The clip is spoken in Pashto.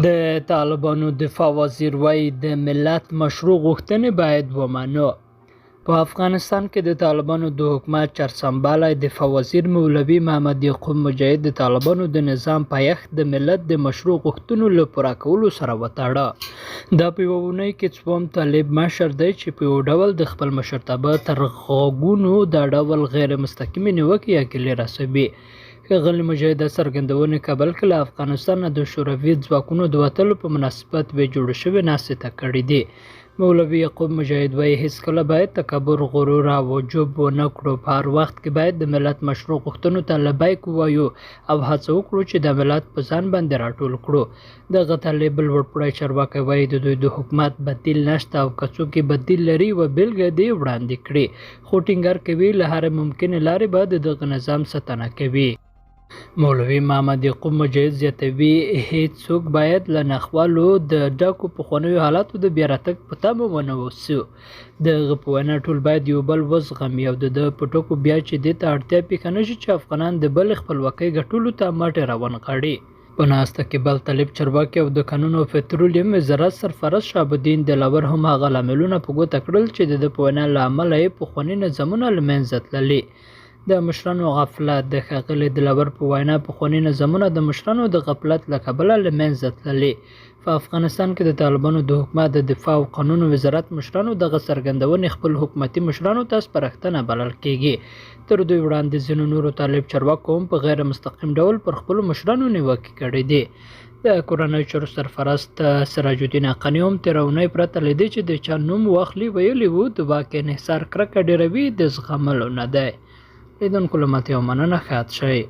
د طالبانو دفاع وزیر وایي د ملت مشروع غوښتنې باید ومنو. په افغانستان کې د طالبانو د حکومت چارسمبالی دفاع وزیر مولوي محمد یعقوب مجاهد د طالبانو د نظام پایښت د ملت د مشروع غوښتنو له پوره کولو سره وتاړه. دا په یوه اونۍ کې څووم طالب مشر دی چې په یو ډول د خپل مشرتابه تر غوږونو دا ډول غیر مستقیمې نیوکې یا ګیلې رسوي. ښاغلي مجاهد دا څرګندونې کابل کې له افغانستان نه د شوروي ځواکونو د وتلو په مناسبت بې جوړې شوې ناستې ته کړې دي. مولوي یعقوب مجاهد وایي هېڅکله باید تکبر، غرور او عجب ونه کړو. په هر وخت کې باید د ملت مشروع غوښتنو ته لبیک ووایو او هڅه وکړو چې د ملت په ځان باندې راټول کړو. دغه طالب لوړپوړی چارواکی وایي د دوی د حکومت بدیل نشته او که څوک یې بدیل لري یوه بېلګه دې وړاندې کړي، خو ټینګار کوي له هرې ممکنې لارې به د دغه نظام ساتنه کوي. مولوي محمد یعقوب مجاهد زیاتوي هېڅوک باید له ناخوالو د ډکو پخوانیو حالاتو د بیا راتګ په تمه ونه اوسو. د هغه په وینا ټول باید یو بل وزغمي او د ده په ټکو بیا چې دې ته اړتیا پېښه نه شي چې افغانان د بلې خپلواکۍ ګټلو ته مټې راونغاړي. په ناسته کې بل طالب چارواکي او د کانونو او پټرولیم وزارت سرپرست شهاب الدین دلاور هم هغه لاملونه په ګوته کړل چې د ده په وینا له امله یې پخواني نظامونه له منځه تللي. د مشرانو غفلت د ښاغلي دلاور په وینا پخواني نظامونه د مشرانو د غفلت له کبله له منځه تللي. په افغانستان کې د طالبانو د حکومت د دفاع او قانون وزارت مشرانو دغه څرګندونې خپل حکومتي مشرانو ته سپارښتنه بلل کېږي. تر دوی وړاندې ځینو نورو طالب چارواکو هم په غیر مستقیم ډول پر خپلو مشرانو نیوکې کړې دي. د کورنیو چارو سرپرست سراج الدین حقاني هم تېره اونۍ پرته له دې چې د چا نوم واخلي ویلي وو د واک انحصار کرکه ډېروي د زغملو نه دی. لیدونکو له ماتې او مننه ښاد شئ.